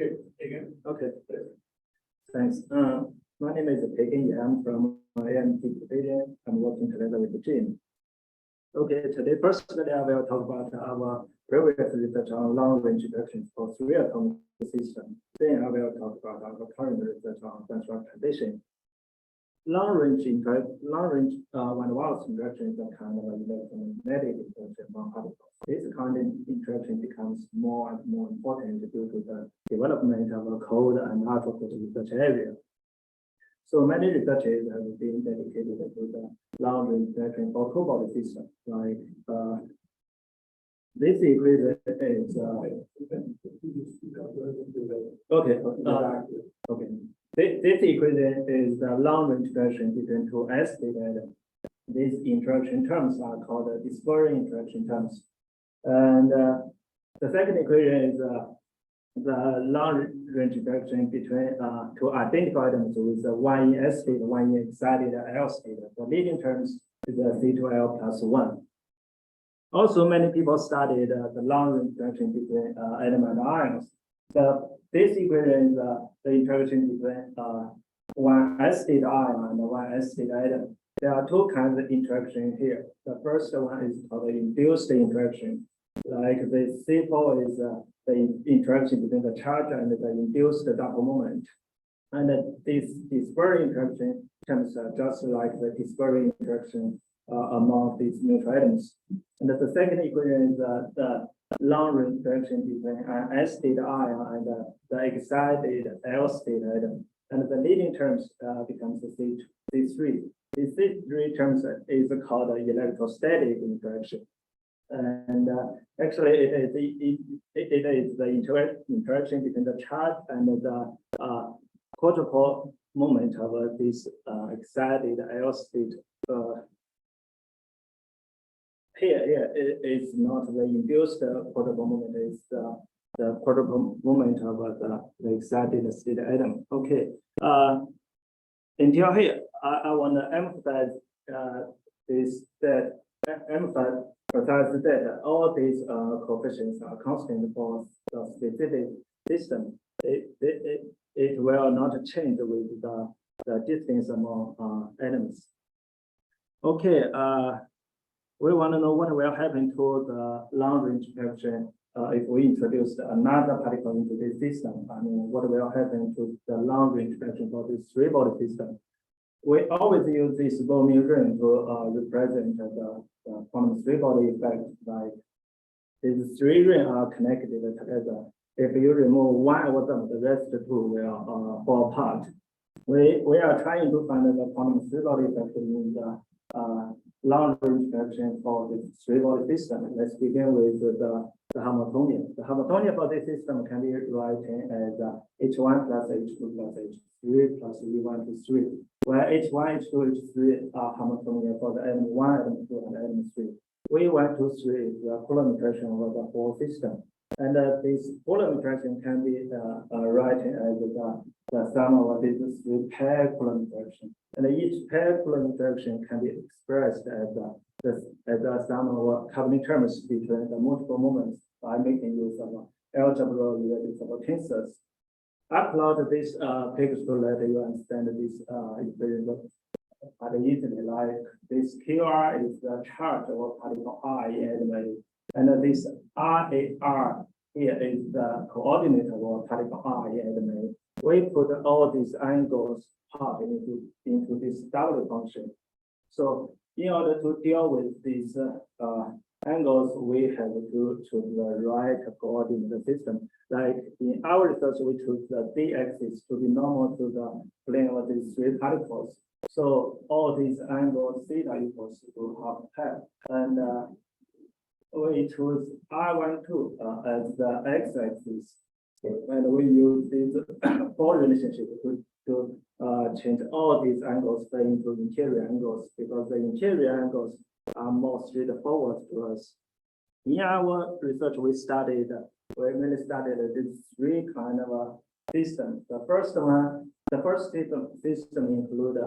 Good. Again. Okay. Thanks. My name is Peigan Yan from ITAMP division. I'm working together with Jim. Okay, today firstly I will talk about our previous research on long-range interactions for three-atomic systems. Then I will talk about our current research on transfer condition. Long-range van Waals interaction is a kind of electromagnetic interaction among particles. This kind of interaction becomes more and more important due to the development of a cold and ultra-cold research area. So many researchers have been dedicated to the long-range interaction for two-body systems, like this equation is okay. This equation is the long-range interaction between two state atoms. These interaction terms are called the dispersion interaction terms. And the second equation is the long-range interaction between two identical atoms with one in S state, one in excited L state. The leading terms is the C2L plus 1. Also, many people studied the long-range interaction between atom and ions. This equation is the interaction between one S-state ion and one S-state atom. There are two kinds of interaction here. The first one is called the induced interaction. Like the C4 is the interaction between the charge and the induced double moment. And this dispersion interaction comes just like the dispersion interaction among these neutral atoms. And the second equation is the long-range interaction between an S-state ion and the excited L-state atom. And the leading terms becomes the C3. The C3 terms is called the electrostatic interaction. And actually, it is the interaction between the charge and the quadrupole moment of this excited L-state. Here it is not the induced quadrupole moment, it's the quadrupole moment of the excited state atom. Okay. Until here, I want to emphasize that all these coefficients are constant for the specific system. It will not change with the distance among atoms. Okay. We want to know what will happen to the long-range interaction if we introduce another particle into this system. I mean, what will happen to the long-range interaction for this three-body system? We always use this Bohm-Ming ring to represent the quantum three-body effect. Like these three rings are connected together. If you remove one of them, the rest two will fall apart. We are trying to find the quantum three-body effect in the long-range interaction for this three-body system. Let's begin with the Hamiltonian. The Hamiltonian for this system can be written as H1 plus H2 plus H3 plus V1 to 3, where H1, H2, H3 are Hamiltonian for the atom 1, atom 2, and atom 3. V1 to 3 is the Coulomb interaction over the whole system. And this Coulomb interaction can be written as the sum of these three pair Coulomb interaction. And each pair Coulomb interaction can be expressed as the sum of coupling terms between the multiple moments by making use of algebra irreducible tensors. I plot this picture to let you understand this equation quite easily. Like this QR is the charge of particle I in atom, and this RAR here is the coordinate of particle I in atom. We put all these angles part into this W function. So in order to deal with these angles, we have to choose the right coordinate system. Like in our research, we choose the d-axis to be normal to the plane of these three particles. So all these angles theta equals to half. And we choose R12 as the x-axis. And we use this for relationship to change all these angles into interior angles, because the interior angles are more straightforward to us. In our research, we mainly studied these three kind of systems. The first system include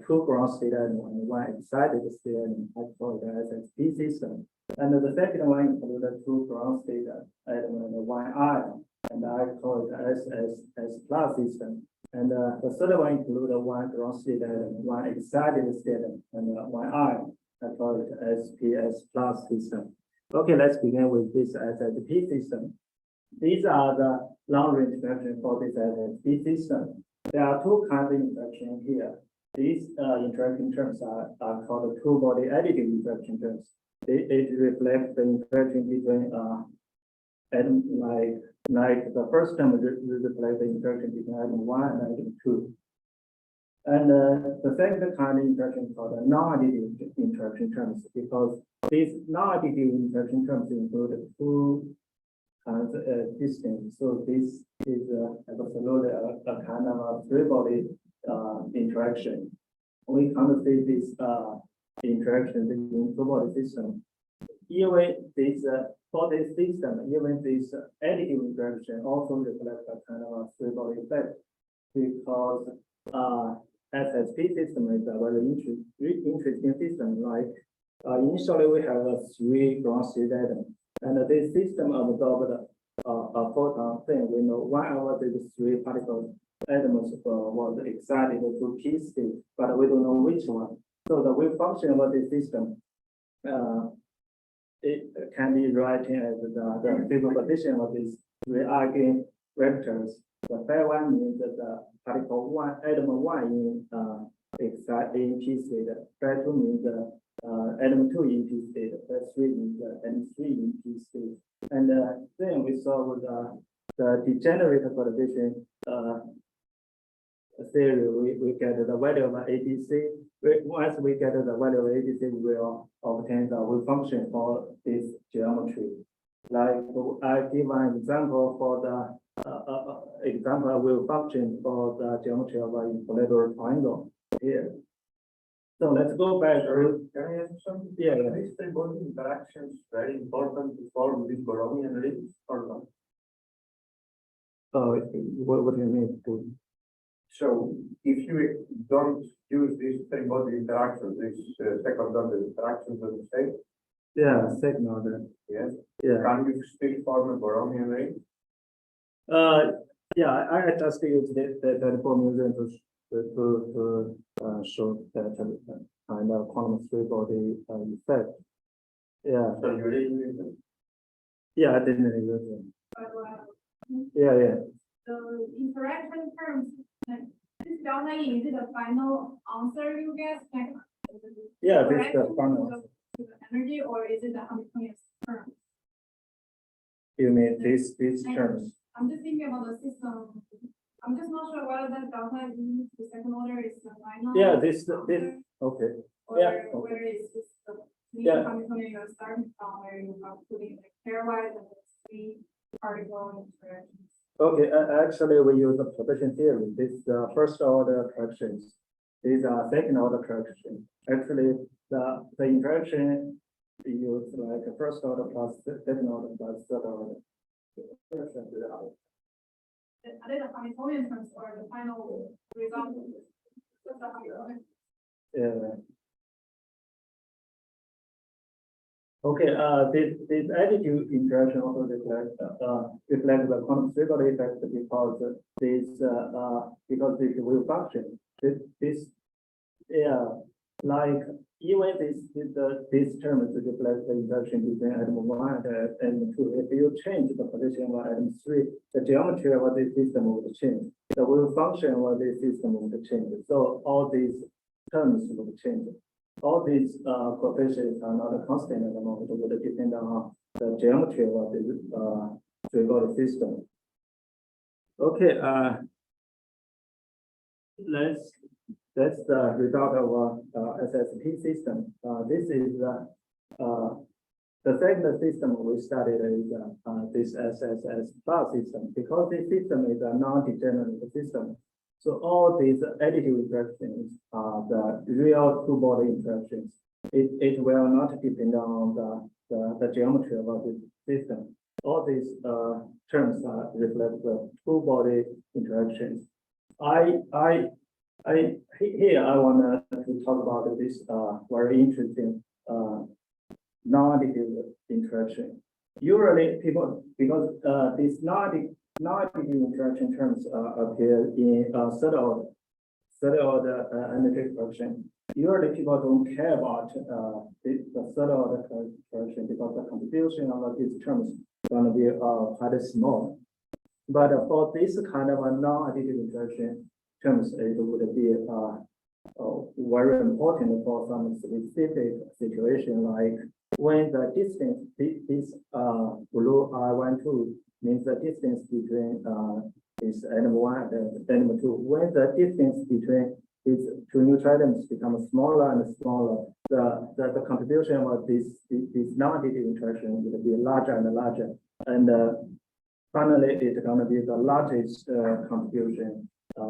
two ground state atoms and one excited state atom. I call it as SSP system. And the second one includes two ground state atoms and one ion. and I call it as plus system. And the third one includes one ground state atom, one excited state atom, and one ion. I call it SPS plus system. Okay, let's begin with this SSP system. These are the long-range interaction for this SSP system. There are two kinds of interaction here. These interaction terms are called two-body additive interaction terms. It reflects the interaction between atom like the first term reflects the interaction between atom 1 and atom 2. And the second kind of interaction called the non-additive interaction terms, because these non-additive interaction terms include two kinds of distance. So this is absolutely a kind of a three-body interaction. We can't see this interaction between two-body system. Even this for this system, even this additive interaction also reflects a kind of a three-body effect, because SSP system is a very interesting system. Like initially we have a three ground state atom, and this system absorbed a photon thing. We know one of these three particle atoms was excited to P state, but we don't know which one. So the wave function of this system it can be written as the superposition of these three eigenvectors. The first one means that the particle one, atom one in in P state. First two means atom two in P state. First three means atom three in P state. And then we solve the degenerate perturbation theory. We get the value of ADC. Once we get the value of ADC, we will obtain the wave function for this geometry. Like I give an example for the example wave function for the geometry of an equilibrium triangle here. So let's go back. Can I ask something? Yeah. Are these three-body interactions very important to form these Borromean rings or not? What do you mean? So if you don't use these three-body interactions, these second-order interactions, as you say, Yeah, second order. yes, Yeah. can you still form a Borromean ring? Yeah, I just use the formula to show that kind of quantum three-body effect. Yeah. So you really use them? Yeah, I didn't use it. Yeah. The interaction terms, this delta E, is it the final answer you get? Yeah, this is the final. To the energy, or is it the Hamiltonian term? You mean these terms? I'm just thinking about the system. I'm just not sure whether that delta E, the second order, is the final. Yeah, answer, okay. Or yeah, where is this the Yeah. Hamiltonian you're starting from, where you are putting the pairwise and the three particle interactions. Okay, actually we use the projection theory. This is the first order corrections. These are second order corrections. Actually, the interaction we use like first order plus second order plus third order. Are they the Hamiltonian terms or the final result? What's the Hamiltonian? Yeah. Okay, this additive interaction also reflects the quantum three-body effect, because this wave function, like even this term is reflect the interaction between atom 1 and atom 2. If you change the position of atom 3, the geometry of this system would change. The wave function of this system would change. So all these terms would change. All these coefficients are not constant at the moment, it would depend on the geometry of this three-body system. Okay, that's the result of SSP system. This is the second system we studied is this SSS plus system, because this system is a non-degenerate system. So all these additive interactions are the real two-body interactions. It will not depend on the geometry of this system. All these terms reflect the two-body interactions. Here I want to talk about this very interesting non-additive interaction. usually people, because these non-additive interaction terms appear in third order energy correction. Usually people don't care about the third order correction because the contribution of these terms is going to be quite small. But for this kind of a non-additive interaction terms, it would be very important for some specific situation, like when the distance, this blue R12 means the distance between this N1 and N2. When the distance between these two neutral atoms becomes smaller and smaller, the contribution of this non-additive interaction will be larger and larger. And finally, it's going to be the largest contribution,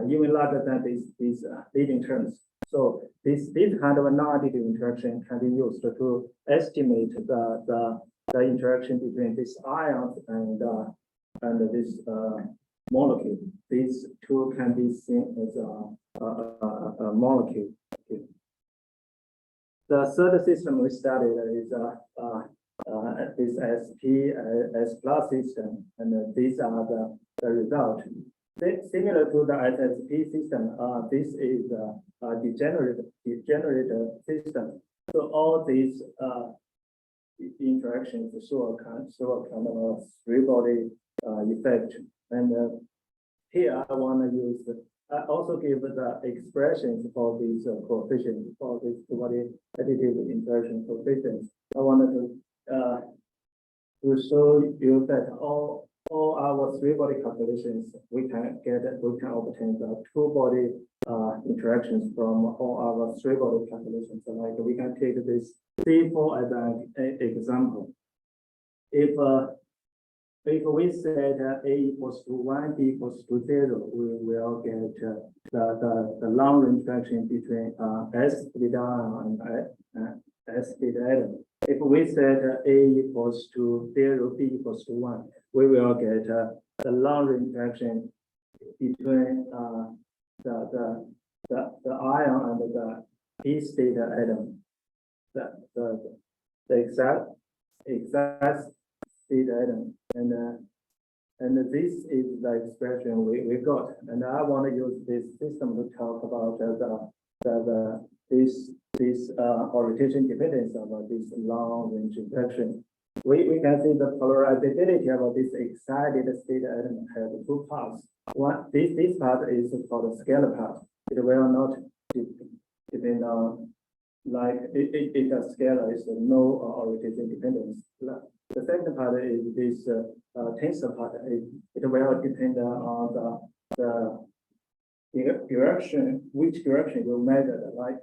even larger than these leading terms. So this kind of a non-additive interaction can be used to estimate the interaction between these ions and this molecule. These two can be seen as a molecule. Okay. The third system we studied is this SP S plus system, and these are the results. Similar to the SSP system, this is a degenerate system. So all these interactions show a kind of a three-body effect. And here I want to use, I also give the expressions for these coefficients, for these two-body additive interaction coefficients. I wanted to show you that all our three-body calculations, we can obtain the two-body interactions from all our three-body calculations. So like we can take this C4 as an example. If we said A equals to 1, B equals to 0, we will get the long-range interaction between S split ion and S split atom. If we said A equals to 0, B equals to 1, we will get the long-range interaction between the ion and the P state atom. The exact state atom, and this is the expression we got. And I want to use this system to talk about this orientation dependence of this long-range interaction. We can see the polarizability of this excited state atom has two parts. One, this part is called the scalar part. It will not depend on, like if a scalar is no orientation dependence. The second part is this tensor part. It will depend on the direction, which direction you measure. Like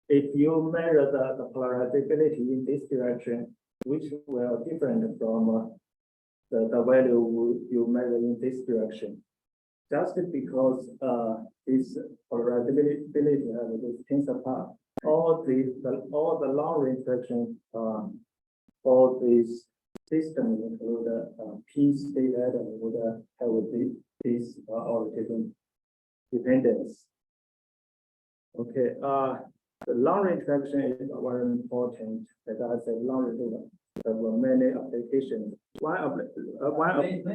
if you measure the polarizability in this direction, which will different from the value you measure in this direction. Just because this polarizability of this tensor part, all the long-range interaction for this system include P state atom would have this orientation dependence. Okay, the long-range interaction is very important. As I said, long-range there were many applications. May I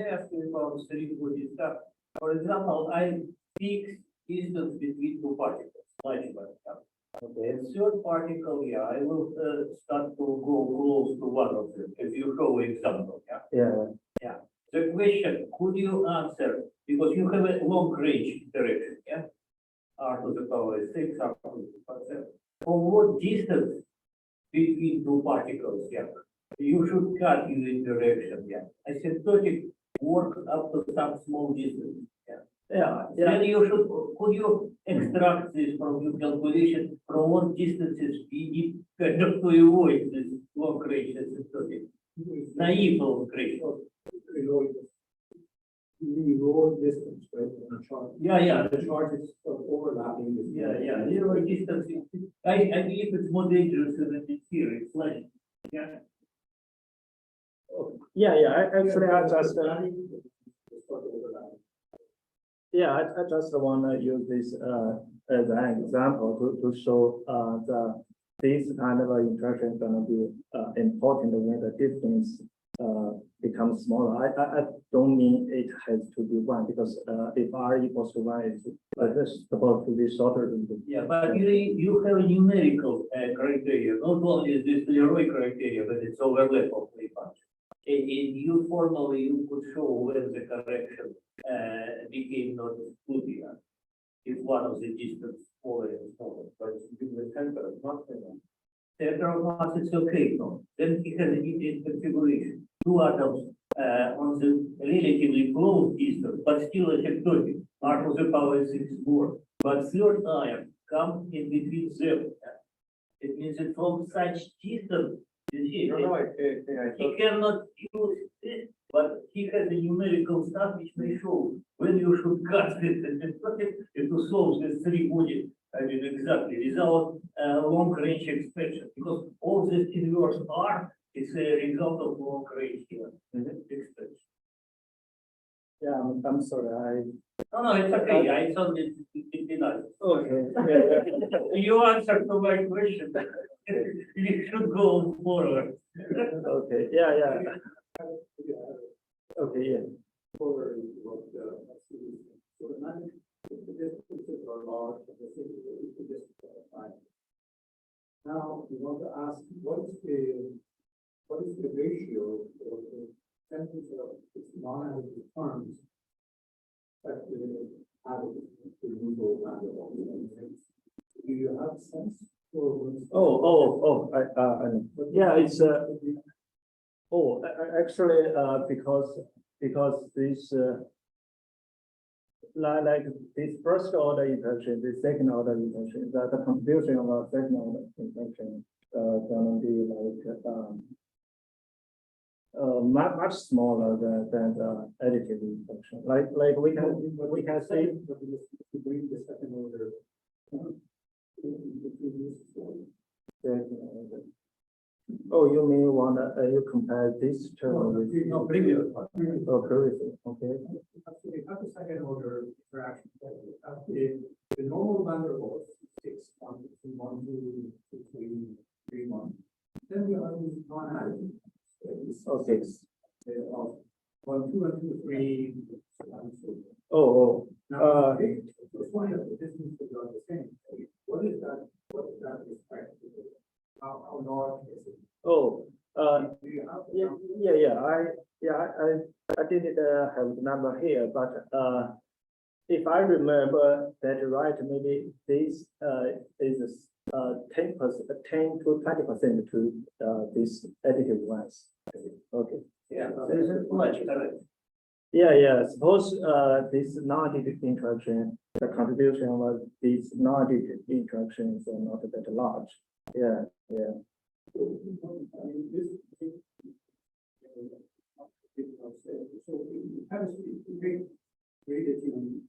ask you about three-body stuff? For example, I fix distance between two particles, okay, and third particle, yeah, I will start to go close to one of them, if you show example, yeah. The question, could you answer, because you have a long range interaction, yeah, R to the power 6, R to the power 7. For what distance between two particles, yeah, you should cut in the direction, yeah. Asymptotic work up to some small distance, yeah. Then you should, could you extract this from your calculation from what distances you need kind of to avoid this long range asymptotic? Naive long range. Zero distance, right, on the chart. Yeah. The charges of overlapping. Yeah. Zero distance. I believe it's more dangerous than in theory. It's like, yeah. Actually, I just I just want to use this as an example to show this kind of interaction is gonna be important when the distance becomes smaller. I don't mean it has to be one because if r equals to 1, it's supposed to be shorter than this. Yeah, but you have numerical criteria, not only this Leroy criteria, but it's overlap of three functions. In you formally you could show when the correction became not good enough. If one of the distance smaller and smaller, but in the center of mass, center of mass is okay, no? Then he has a needed configuration. Two atoms on the relatively close distance, but still asymptotic, r to the power 6 more. But third ion comes in between them. It means that from such distance, you see, he cannot use this, but he has a numerical stuff which may show when you should cut this and to solve this three body, I mean, exactly, without long range expansion, because all this inverse R is a result of long range here, expansion. Yeah, I'm sorry. No, it's okay. I thought it denied. Okay. Yeah. You answered to my question. You should go forward. Okay. Yeah. Okay. Yeah. Now, we want to ask, what is the ratio of the percentage of non-additive terms that the additive to usual value? Do you have a sense for? I know. Yeah, it's actually because this like this first order interaction, the second order interaction, the contribution of a second order interaction gonna be like much smaller than the additive interaction. Like we can see. To bring the second order. Oh, you mean you compare this term with No, previous one. previous? Okay. We have the second order interaction. The normal van der Waals is 6, 1, 2, 1, 2, 2, 3, 3, 1. Then we have non-additive. Okay. Of 1, 2, and 2, 3. Now, the point of the distance is not the same. What is that? What is that respect? How large is it? Do you have? I didn't have the number here, but if I remember that right, maybe this is 10% to 20% to this additive ones. Okay. Yeah, this is much correct. Yeah. Suppose this non-additive interaction, the contribution of these non-additive interactions are not that large. Yeah. So we have a great gradation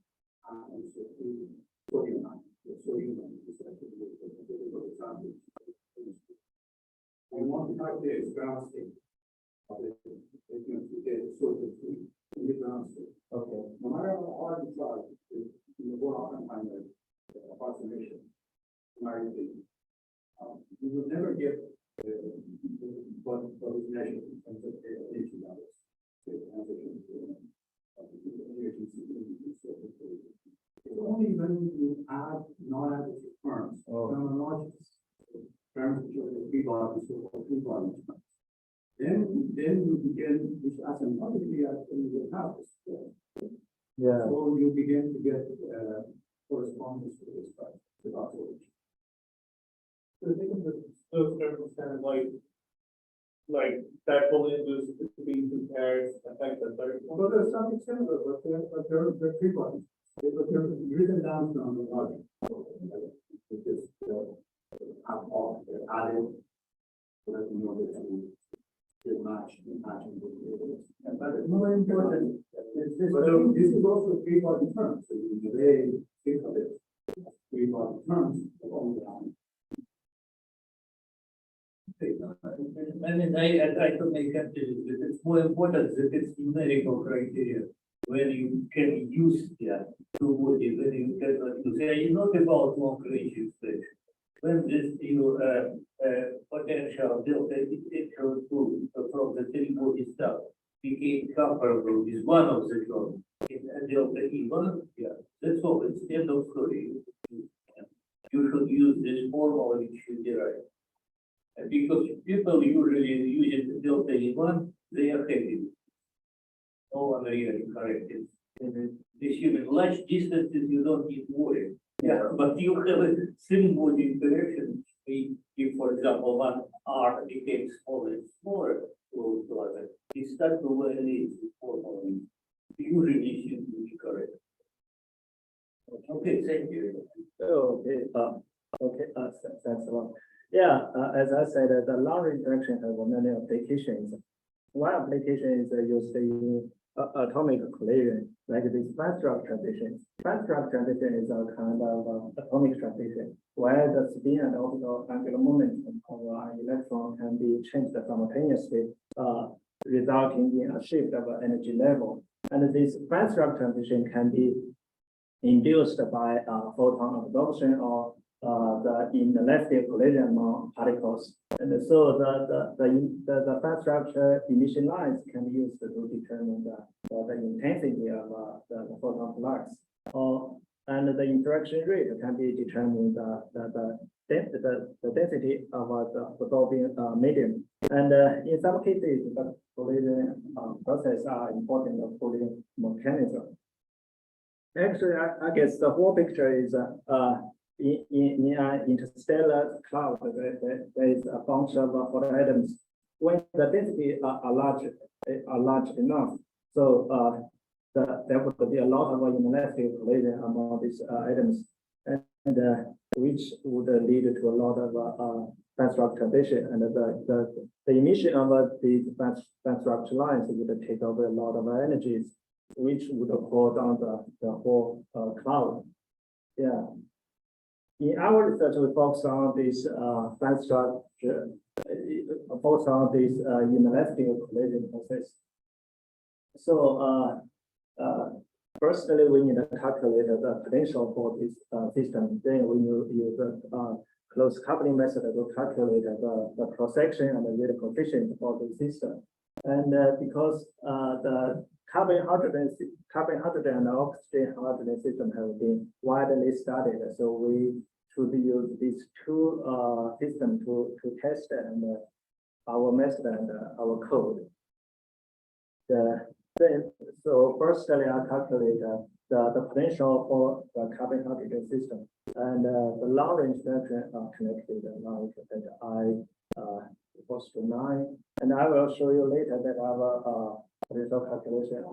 sodium ion. Sodium is actually for example. We want to have the ground state of the sodium in the ground state. Okay. No matter how hard you try, you will often find an approximation. You will never get what is measured in terms of energy levels. It's only when you add non-additive terms, terminologies, terms which are the free body, so-called free body terms. Then you begin, which asymptotically actually will have this. Yeah. So you begin to get correspondence to this type of oscillation. So think of those circumstances like that will induce between two pairs affect the third one. Well, there's something similar, but they're free bodies. But they're written down from the logic. It's just have all they're added. So that you know that you get matching. But it's more important. This is also free body terms. So you may think of it as free body terms all the time. I mean, I try to make emphasis that it's more important that it's numerical criteria when you can use two bodies, when you cannot use. It's not about long range expansion. when this your potential delta equal to from the three body stuff became comparable with one of the terms in a delta E1, yeah, that's all. It's end of story. You should use this formula which you derive. And because people usually use delta E1, they are happy. No one really corrected. Assuming large distances, you don't need worry. Yeah, but you have a thin body interaction. If, for example, one R became smaller and smaller, close to other, it starts to violate the formula. Usually seems to be correct. Okay, thank you. Okay, thanks a lot. Yeah, as I said, the long-range interaction has many applications. One application is used in atomic collision, like this fast-drop transition. Fast-drop transition is a kind of atomic transition, where the spin and orbital angular momentum of an electron can be changed simultaneously, resulting in a shift of energy level. And this fast-drop transition can be induced by photon absorption or the inelastic collision among particles. And so the fast structure emission lines can be used to determine the intensity of the photon flux. And the interaction rate can be determined the density of the absorbing medium. And in some cases, the collision process are important for cooling mechanism. Actually, I guess the whole picture is in an interstellar cloud, there is a bunch of photoatoms. When the density are large enough, so there would be a lot of inelastic collision among these atoms, and which would lead to a lot of fast structure transition, and the emission of these fast structure lines would take over a lot of energies, which would cool down the whole cloud. Yeah. In our research, we focus on this fast structure, focus on this inelastic collision process. So, firstly, we need to calculate the potential for this system. Then we use the close coupling method to calculate the cross-section and the rate coefficient for the system. And because the carbon hydrogen and oxygen hydrogen system have been widely studied, so we should use these two systems to test and our method and our code. So firstly, I calculate the potential for the carbon hydrogen system, and the long-range interaction connected like that I equals to 9, and I will show you later that our potential calculation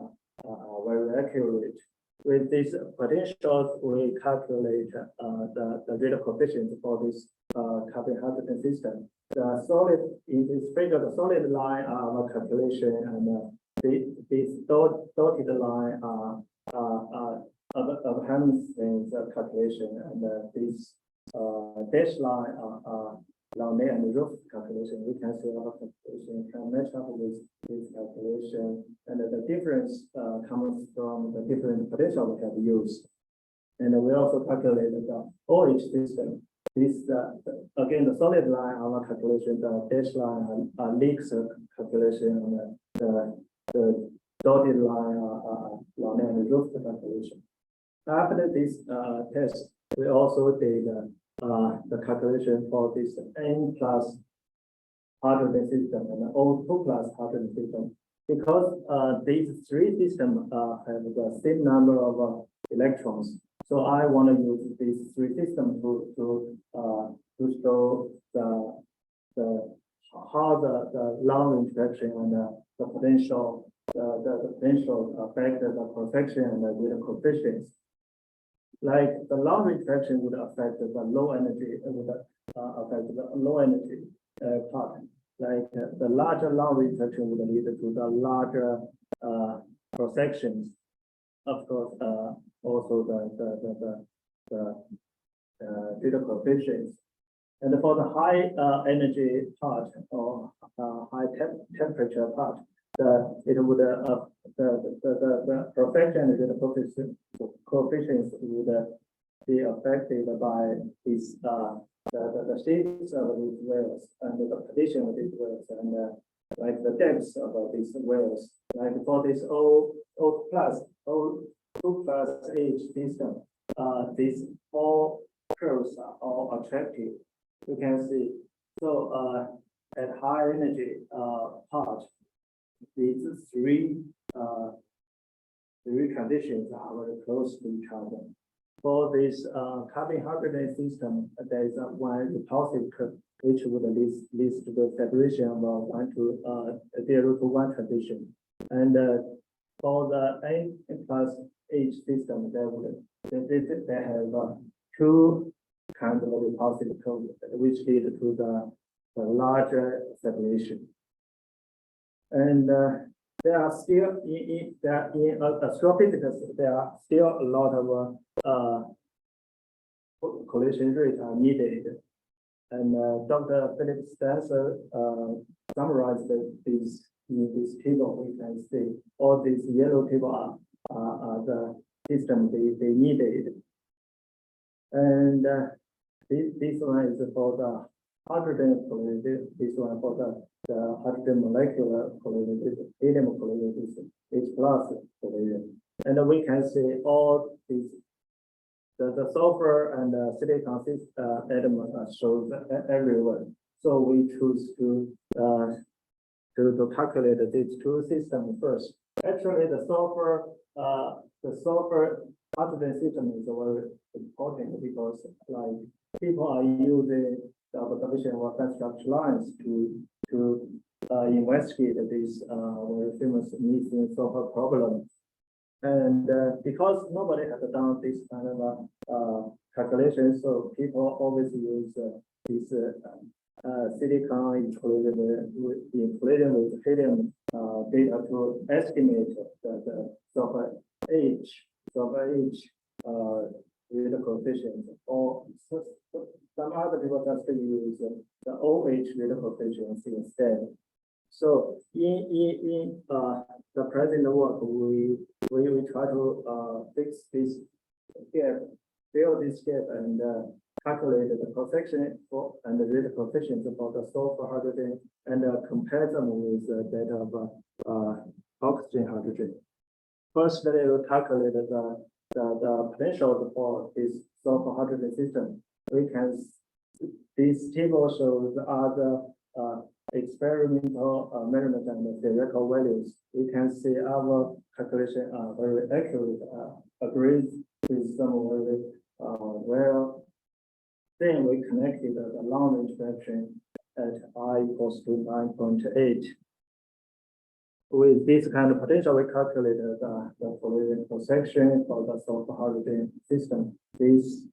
are very accurate. With these potentials, we calculate the rate coefficient for this carbon hydrogen system. The solid in this figure, the solid line are our calculation, and this dotted line are of Hamilton's calculation, and this dashed line are Launay and Roof calculation. We can see our calculation can match up with this calculation, and the difference comes from the different potential we have used. And we also calculated the OH system. This again, the solid line our calculation, the dashed line leaks calculation, and the dotted line Launay and Roof calculation. After this test, we also did the calculation for this N plus hydrogen system and O2 plus hydrogen system, because these three systems have the same number of electrons. So I want to use these three systems to show how the long interaction and the potential factor, the cross-section and the rate coefficients. Like the long interaction would affect the low energy, part. Like the larger long interaction would lead to the larger cross-sections. Of course, also the rate coefficients. And for the high energy part or high temperature part, it would the cross-section and the coefficients would be affected by this the shapes of these wells and the position of these wells and like the depths of these wells. Like for this O plus H system, these all curves are all attractive. You can see. So at high energy part, these three transitions are very close to each other. For this carbon-hydrogen system, there is one repulsive curve which would lead to the separation of 0 to 1 transition. And for the N plus H system, they have two kinds of repulsive curve which lead to the larger separation. And there are still in astrophysics, there are still a lot of collision rate are needed. And Dr. Philip Spencer summarized this in this table. We can see all these yellow table are the system they needed. And this one is for the hydrogen collision, this one for the hydrogen molecular collision, this helium collision, this H plus collision. And we can see all these, the sulfur and silicon element are shown everywhere. So we choose to calculate these two systems first. Actually, the sulfur hydrogen system is very important because like people are using the observation of fast structure lines to investigate this very famous missing sulfur problem. And because nobody has done this kind of calculation, so people always use this silicon included with helium data to estimate the sulfur H real coefficient, or some other people just use the OH real coefficient instead. So in the present work, we try to fix this gap, fill this gap, and calculate the cross-section and the real coefficients for the sulfur hydrogen, and compare them with that of oxygen hydrogen. First, we will calculate the potential for this sulfur hydrogen system. We can, this table shows other experimental measurement and theoretical values. We can see our calculation are very accurate, agrees with some very well. Then we connected the long range fraction at I equals to 9.8. With this kind of potential, we calculated the collision cross-section for the sulfur hydrogen system. This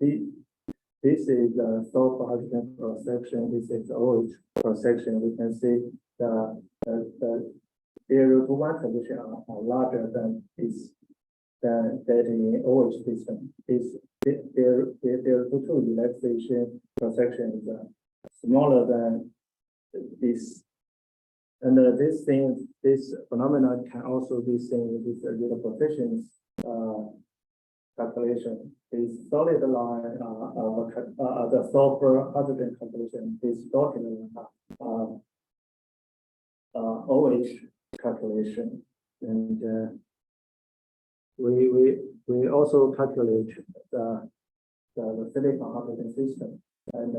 is the sulfur hydrogen cross-section. This is the OH cross-section. We can see the 0 to 1 transition are larger than this that in OH system. This 0 to 2 relaxation cross-section is smaller than this. And this phenomenon can also be seen with this real coefficients calculation. This solid line the sulfur hydrogen calculation. This dotted line OH calculation, and we also calculate the silicon hydrogen system, and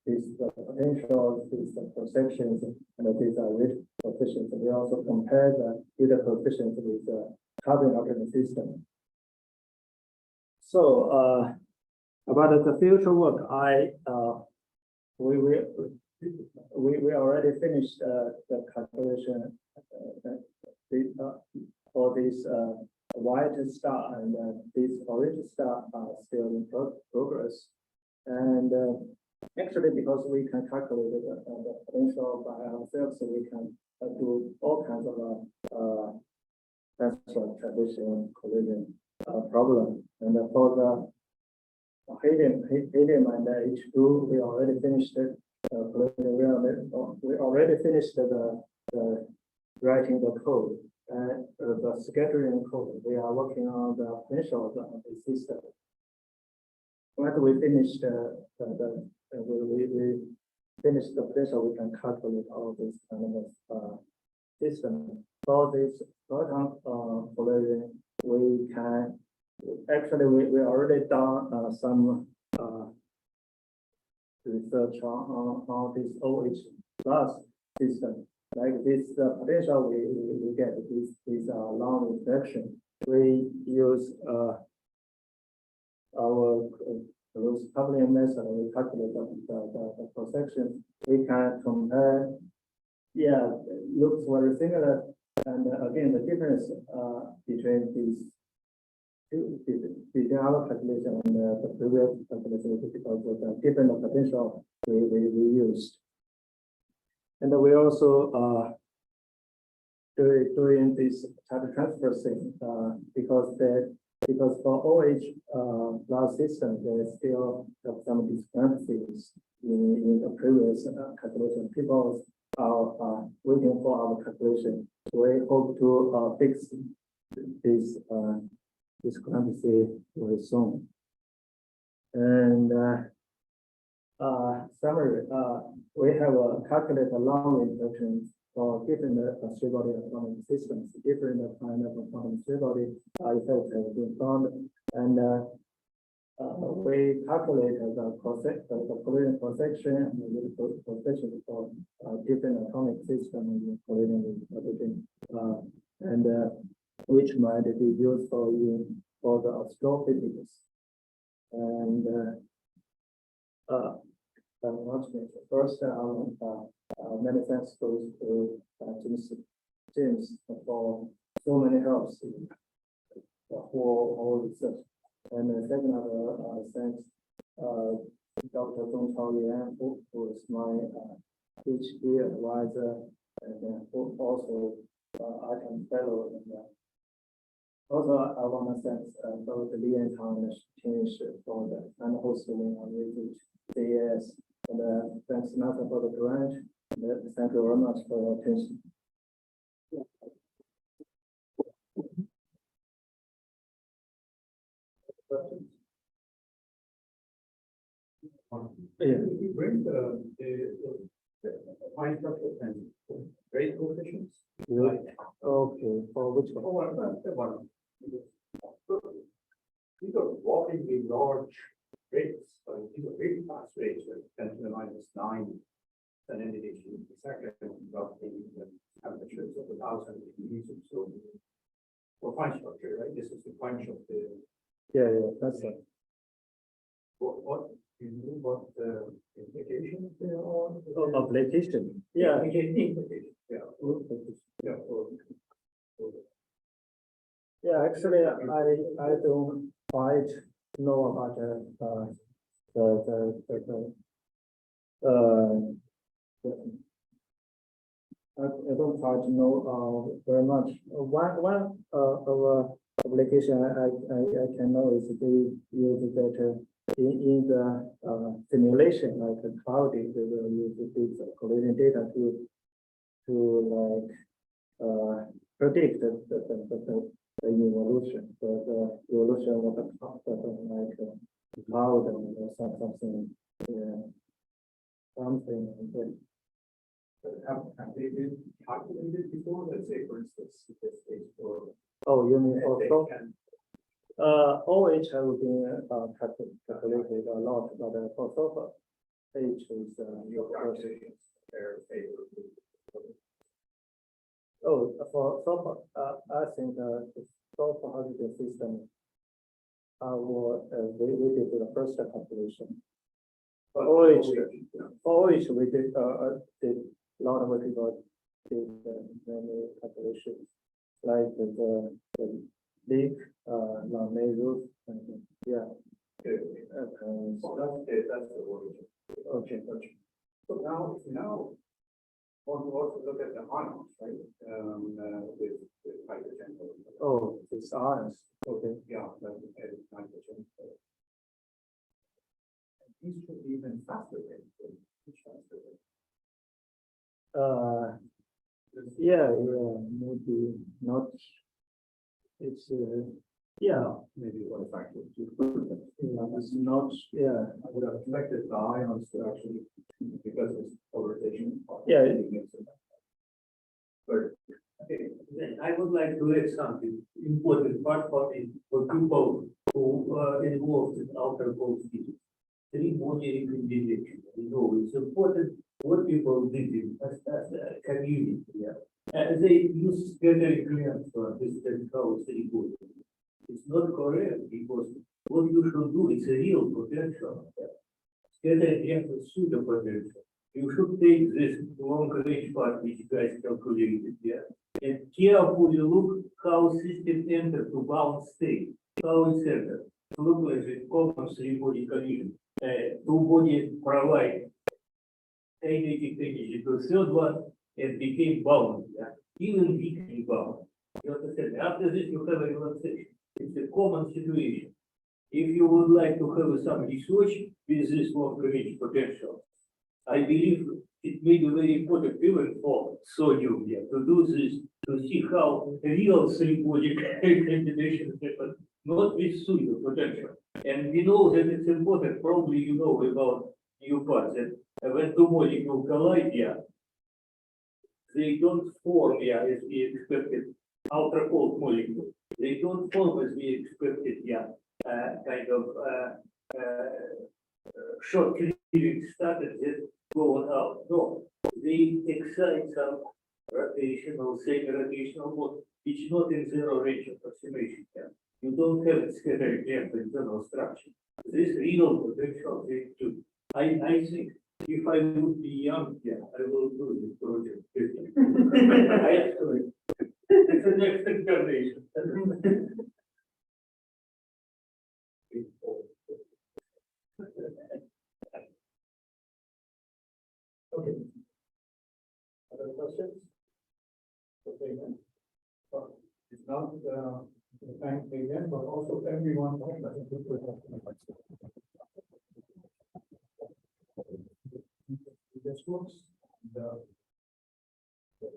this potential, this cross-sections, and these are rate coefficients. We also compare the real coefficients with the carbon hydrogen system. So about the future work, we already finished the calculation for this white star, and this orange star are still in progress. And actually, because we can calculate the potential by ourselves, so we can do all kinds of transfer transition collision problem. And for the helium and the H2, we already finished it. We already finished the writing the code and the scheduling code. We are working on the potential of the system. once we finish we finish the potential, we can calculate all this kind of system. For this proton collision, we can actually we already done some research on this OH plus system. Like this potential we get this long reflection. We use our Rose coupling method. We calculate the cross section. We can compare. Yeah, looks very similar. And again, the difference between these two, between our calculation and the previous calculation is because of the different potential we used. And we also doing this type of transfer thing because for OH plus system there is still some discrepancies in the previous calculation. People are waiting for our calculation. We hope to fix this discrepancy very soon. And summary, we have calculated long reflections for different three-body atomic systems. Different kind of atomic three-body effects have been found, and we calculated the collision cross-section and the cross-section for different atomic systems, collision with everything, and which might be useful for the astrophysics. And first, many thanks goes to James for so many helps in the whole research. And the second thanks Dr. Peigan Yan, who is my PhD advisor and also ITAMP fellow. And also, I want to thank both the Lee and Tang team for the and hosting on research CES. And thanks Nathan for the grant. And thank you very much for your attention. Yeah. You bring the fine structure and rate coefficients. Yeah. Okay. For which one? One. These are walkingly large rates. These are very fast rates, 10 to the -9 centimeters per second, roughly the temperatures of 1,000 degrees or so. For fine structure, right? This is the quench of the. Yeah, that's it. What you know what the implications there are? Application. Yeah. Implication. Yeah. Yeah. Yeah, actually, I don't quite know about I don't quite know very much. One of application I can know is they use that in the simulation, like the cloudy, they will use this collision data to like predict the evolution, the evolution of the like cloud or something, something. Have they been calculated before? Let's say, for instance, this is for. Oh, you mean also? OH have been calculated a lot, but for sulfur, H is Oh, for sulfur, I think the sulfur hydrogen system we did the first calculation. For OH, we did a lot of people did many calculations, like the leak, roof, and yeah. That's the origin. Okay. So now, want to also look at the ions, right? With hydrogen. Oh, it's ions. Okay. Yeah, that's nitrogen. These should be even faster than faster. Yeah, maybe not. It's Yeah, maybe what factor. it's not, yeah, I would have expected the ions to actually, because of this polarization. Yeah. But Okay, then I would like to add something important part for people who are involved in outer cold physics. Three body recombination. You know, it's important what people did in as a community. Yeah. They use scattering grams to understand how three body. It's not correct because what you should do is a real potential. Scattering grams is pseudo potential. You should take this long range part which you guys calculated, yeah, and carefully look how system enter to bound state, how it's entered. Look like the common three-body collision. Two bodies provide kinetic energy to third one and became bound, yeah, even weakly bound. You understand? After this, you have a relaxation. It's a common situation. If you would like to have some research with this long range potential, I believe it may be very important even for sodium, yeah, to do this, to see how real three-body combination happen, not with pseudo potential. And we know that it's important, probably you know about new parts, that when two molecules collide, yeah, they don't form, yeah, as we expected, ultra cold molecules. They don't form as we expected, yeah, kind of short cleaving started that going out. No, they excite some rotational, semi-rotational mode, which not in zero range approximation. Yeah. You don't have scattering depth internal structure. This real potential they do. I think if I would be young, yeah, I will do this project. I actually, it's the next incarnation. Okay. Other questions? Okay, then. It's not, thank you again, but also everyone. This works, the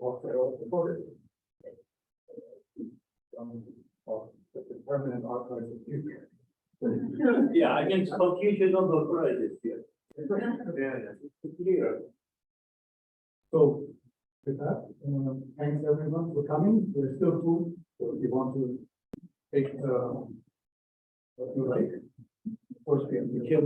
of the board. Of the permanent archives of future. Yeah, I can confusion on the prizes here. Yeah, it's clear. So, with that, thanks everyone for coming. There's still food, so if you want to take what you like. Of course, we killed